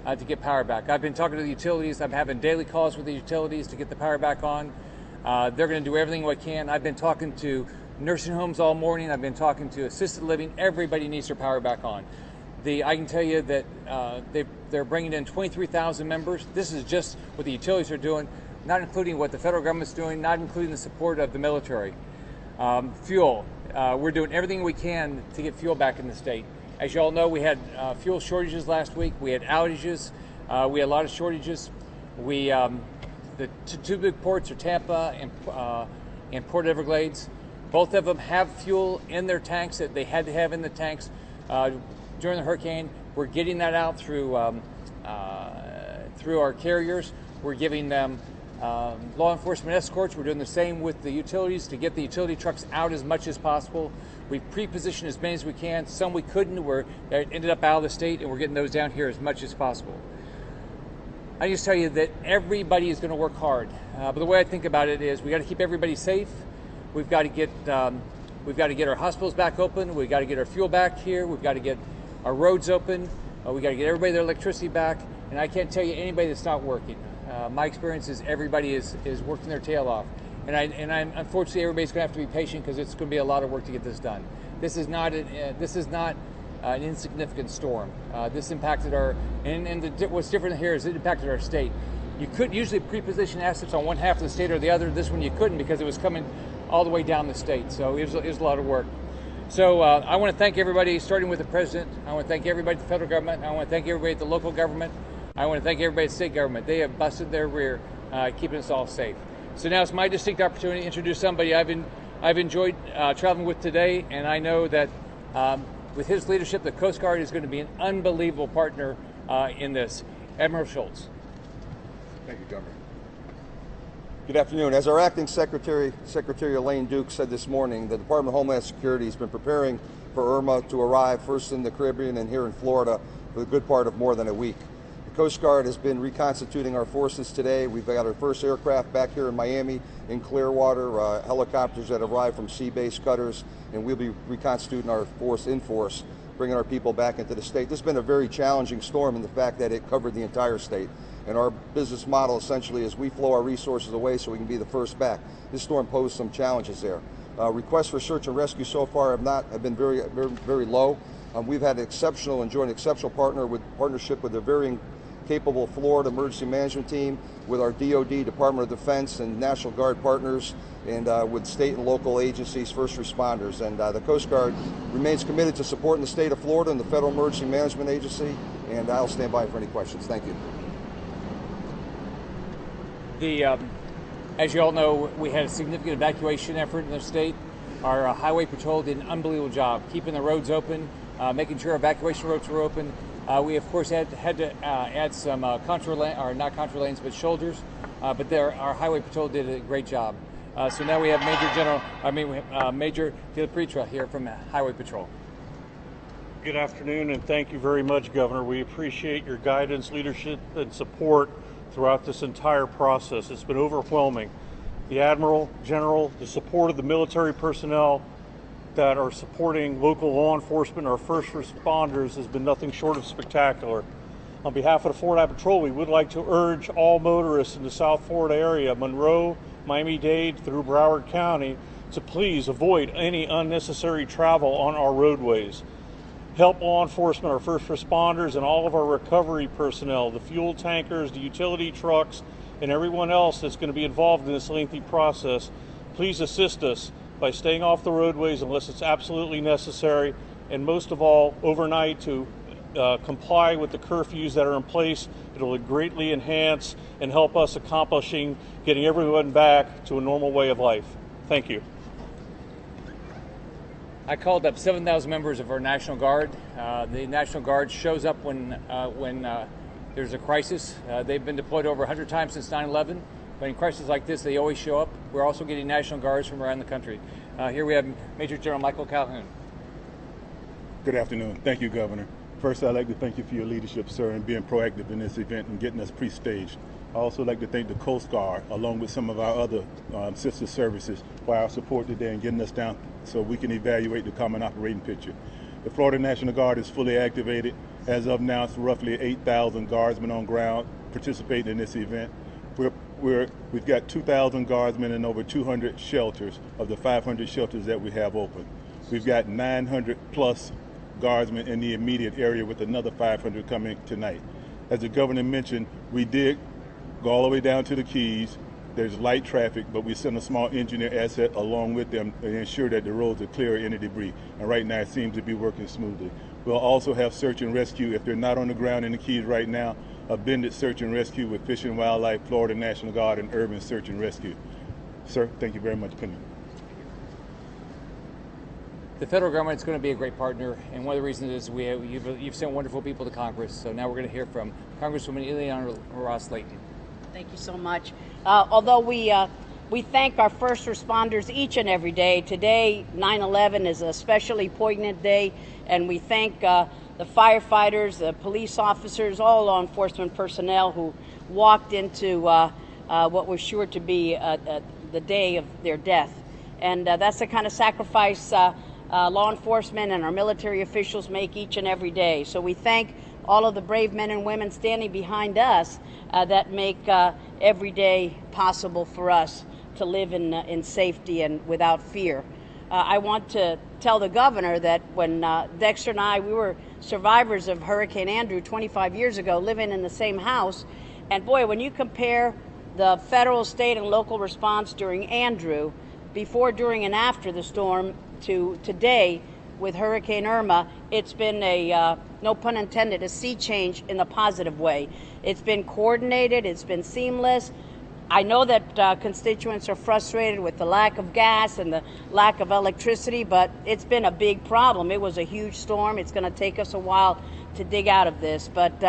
to get power back. I've been talking to the utilities. I'm having daily calls with the utilities to get the power back on. They're going to do everything we can. I've been talking to nursing homes all morning. I've been talking to assisted living. Everybody needs their power back on. I can tell you that they're bringing in 23,000 members. This is just what the utilities are doing, not including what the federal government's doing, not including the support of the military. Fuel. We're doing everything we can to get fuel back in the state. As you all know, we had fuel shortages last week. We had outages. We had a lot of shortages. The two big ports are Tampa and Port Everglades. Both of them have fuel in their tanks that they had to have in the tanks during the hurricane. We're getting that out through our carriers. We're giving them law enforcement escorts. We're doing the same with the utilities to get the utility trucks out as much as possible. We've pre-positioned as many as we can. Some we couldn't. They ended up out of the state, and we're getting those down here as much as possible. I just tell you that everybody is going to work hard. But the way I think about it is we got to keep everybody safe. We've got to get our hospitals back open. We've got to get our fuel back here. We've got to get our roads open. We've got to get everybody their electricity back. And I can't tell you anybody that's not working. My experience is everybody is working their tail off. And unfortunately, everybody's going to have to be patient because it's going to be a lot of work to get this done. This is not an insignificant storm. This impacted what's different here is it impacted our state. You could usually pre-position assets on one half of the state or the other. This one you couldn't because it was coming all the way down the state. So it was a lot of work. So I want to thank everybody, starting with the president. I want to thank everybody at the federal government. I want to thank everybody at the local government. I want to thank everybody at the state government. They have busted their rear, keeping us all safe. So now it's my distinct opportunity to introduce somebody I've enjoyed traveling with today, and I know that with his leadership, the Coast Guard is going to be an unbelievable partner in this. Admiral Schultz. Thank you, Governor. Good afternoon. As our acting Secretary Elaine Duke said this morning, the Department of Homeland Security has been preparing for Irma to arrive first in the Caribbean and here in Florida for the good part of more than a week. The Coast Guard has been reconstituting our forces today. We've got our first aircraft back here in Miami, in Clearwater, helicopters that arrived from sea-based cutters, and we'll be reconstituting our force in force, bringing our people back into the state. This has been a very challenging storm in the fact that it covered the entire state. And our business model essentially is we flow our resources away so we can be the first back. This storm posed some challenges there. Requests for search and rescue so far have been very low. We've had enjoyed an exceptional partnership with a very capable Florida emergency management team, with our DoD, Department of Defense, and National Guard partners, and with state and local agencies, first responders. And the Coast Guard remains committed to supporting the state of Florida and the Federal Emergency Management Agency, and I'll stand by for any questions. Thank you. As you all know, we had a significant evacuation effort in the state. Our highway patrol did an unbelievable job keeping the roads open, making sure evacuation roads were open. We of course had to add some contour lane, or not contour lanes, but shoulders. But our highway patrol did a great job. So now we have Major Delapritra here from Highway Patrol. Good afternoon, and thank you very much, Governor. We appreciate your guidance, leadership, and support throughout this entire process. It's been overwhelming. The Admiral, General, the support of the military personnel that are supporting local law enforcement, our first responders, has been nothing short of spectacular. On behalf of the Florida Patrol, we would like to urge all motorists in the South Florida area, Monroe, Miami-Dade, through Broward County, to please avoid any unnecessary travel on our roadways. Help law enforcement, our first responders, and all of our recovery personnel, the fuel tankers, the utility trucks, and everyone else that's going to be involved in this lengthy process. Please assist us by staying off the roadways unless it's absolutely necessary, and most of all, overnight, to comply with the curfews that are in place. It'll greatly enhance and help us accomplishing getting everyone back to a normal way of life. Thank you. I called up 7,000 members of our National Guard. The National Guard shows up when there's a crisis. They've been deployed over 100 times since 9/11. But in crises like this, they always show up. We're also getting National Guards from around the country. Here we have Major General Michael Calhoun. Good afternoon. Thank you, Governor. First, I'd like to thank you for your leadership, sir, and being proactive in this event and getting us pre-staged. I also like to thank the Coast Guard, along with some of our other sister services, for our support today and getting us down so we can evaluate the common operating picture. The Florida National Guard is fully activated. As of now, it's roughly 8,000 guardsmen on ground participating in this event. We've got 2,000 guardsmen in over 200 shelters of the 500 shelters that we have open. We've got 900 plus guardsmen in the immediate area, with another 500 coming tonight. As the governor mentioned, we did go all the way down to the Keys. There's light traffic, but we sent a small engineer asset along with them to ensure that the roads are clear of any debris. And right now it seems to be working smoothly. We'll also have search and rescue. If they're not on the ground in the Keys right now, a blended search and rescue with Fish and Wildlife, Florida National Guard, and Urban Search and Rescue. Sir, thank you very much for coming. The federal government is going to be a great partner, and one of the reasons is you've sent wonderful people to Congress. So now we're going to hear from Congresswoman Ileana Ross-Layton. Thank you so much. Although we thank our first responders each and every day, today 9/11 is a especially poignant day, and we thank the firefighters, the police officers, all law enforcement personnel who walked into what was sure to be the day of their death. And that's the kind of sacrifice law enforcement and our military officials make each and every day. So we thank all of the brave men and women standing behind us that make every day possible for us to live in safety and without fear. I want to tell the governor that when Dexter and I, we were survivors of Hurricane Andrew 25 years ago, living in the same house. And boy, when you compare the federal, state, and local response during Andrew, before, during, and after the storm, to today, with Hurricane Irma, it's been a, no pun intended, a sea change in a positive way. It's been coordinated, it's been seamless. I know that constituents are frustrated with the lack of gas and the lack of electricity, but it's been a big problem. It was a huge storm. It's going to take us a while to dig out of this. But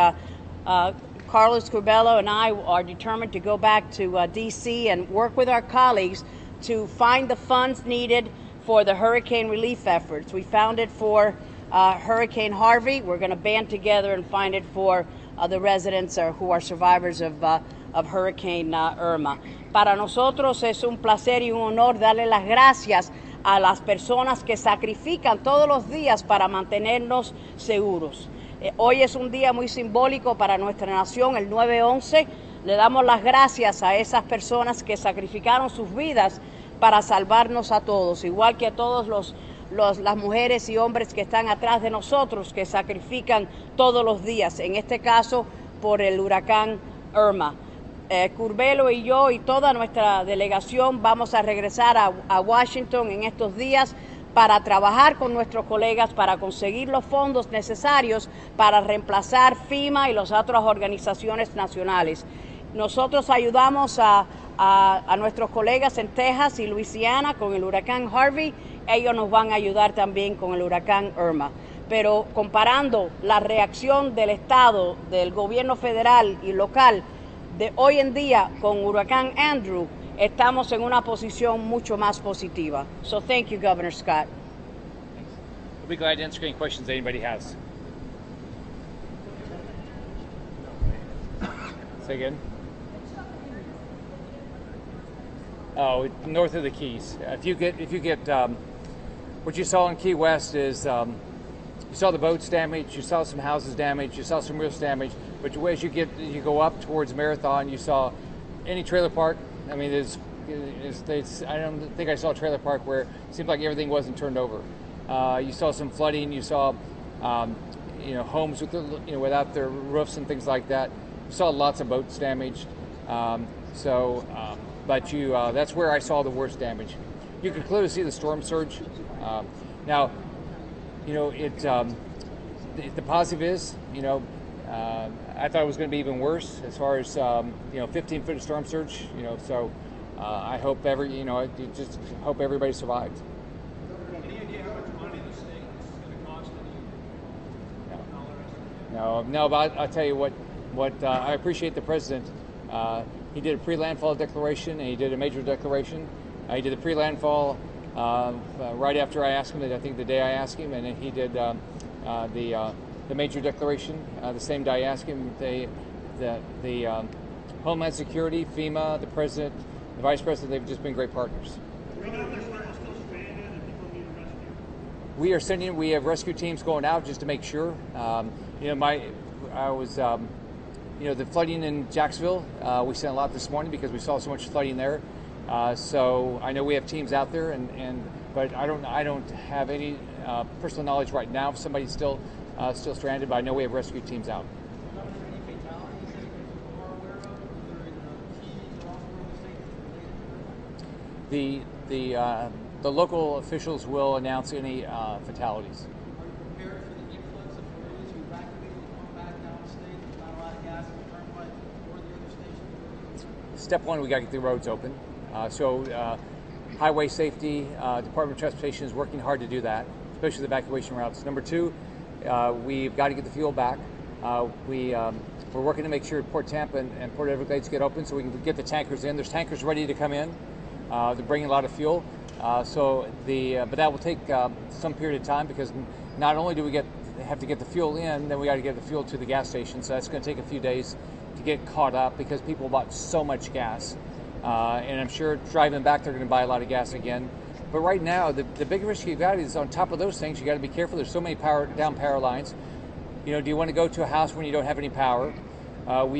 Carlos Curbelo and I are determined to go back to D.C. and work with our colleagues to find the funds needed for the hurricane relief efforts. We found it for Hurricane Harvey. We're going to band together and find it for the residents who are survivors of Hurricane Irma. Para nosotros es un placer y un honor darle las gracias a las personas que sacrifican todos los días para mantenernos seguros. Hoy es un día muy simbólico para nuestra nación, el 9/11. Le damos las gracias a esas personas que sacrificaron sus vidas para salvarnos a todos, igual que a todos las mujeres y hombres que están atrás de nosotros, que sacrifican todos los días, en este caso por el huracán Irma. Curbelo y yo y toda nuestra delegación vamos a regresar a Washington en estos días para trabajar con nuestros colegas para conseguir los fondos necesarios para reemplazar FEMA y las otras organizaciones nacionales. Nosotros ayudamos a nuestros colegas en Texas y Luisiana con el huracán Harvey. Ellos nos van a ayudar también con el huracán Irma. Pero comparando la reacción del Estado, del gobierno federal y local de hoy en día con huracán Andrew, estamos en una posición mucho más positiva. So thank you, Governor Scott. We'll be glad to answer any questions that anybody has. Say again? Oh, north of the Keys. If you get what you saw in Key West is you saw the boats damaged, you saw some houses damaged, you saw some roofs damaged. But as you go up towards Marathon, you saw any trailer park. I mean, I don't think I saw a trailer park where it seemed like everything wasn't turned over. You saw some flooding. You saw, homes with without their roofs and things like that. You saw lots of boats damaged. But that's where I saw the worst damage. You can clearly see the storm surge. Now, the positive is, I thought it was going to be even worse as far as 15-foot of storm surge. So I hope just hope everybody survived. Any idea how much money the state is going to cost any? No, but I'll tell you what I appreciate the president. He did a pre-landfall declaration and he did a major declaration. He did a pre-landfall right after I asked him. I think the day I asked him, and then he did the major declaration the same day I asked him. The Homeland Security, FEMA, the president, the vice president, they've just been great partners. We have rescue teams going out just to make sure. The flooding in Jacksonville, we sent a lot this morning because we saw so much flooding there. So I know we have teams out there, but I don't have any personal knowledge right now if somebody's still stranded. But I know we have rescue teams out. The local officials will announce any fatalities. Step one, we got to get the roads open. Highway safety, Department of Transportation is working hard to do that, especially the evacuation routes. Number two, we've got to get the fuel back. We're working to make sure Port Tampa and Port Everglades get open so we can get the tankers in. There's tankers ready to come in. They're bringing a lot of fuel. But that will take some period of time because not only do we have to get the fuel in, then we got to get the fuel to the gas station. So that's going to take a few days to get caught up because people bought so much gas. And I'm sure driving back, they're going to buy a lot of gas again. But right now, the big risk you've got is on top of those things, you got to be careful. There's so many power lines. Do you want to go to a house when you don't have any power? And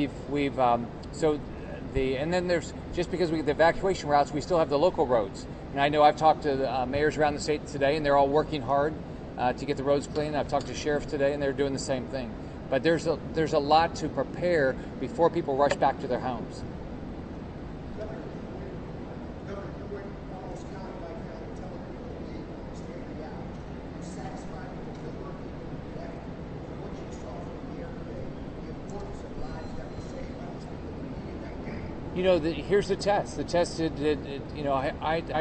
then there's, just because we get the evacuation routes, we still have the local roads. And I know I've talked to the mayors around the state today, and they're all working hard to get the roads clean. I've talked to sheriffs today, and they're doing the same thing. But there's a lot to prepare before people rush back to their homes. Governor, you went almost county by county telling people to leave, stay in the out. Are you satisfied here's the test. The test, I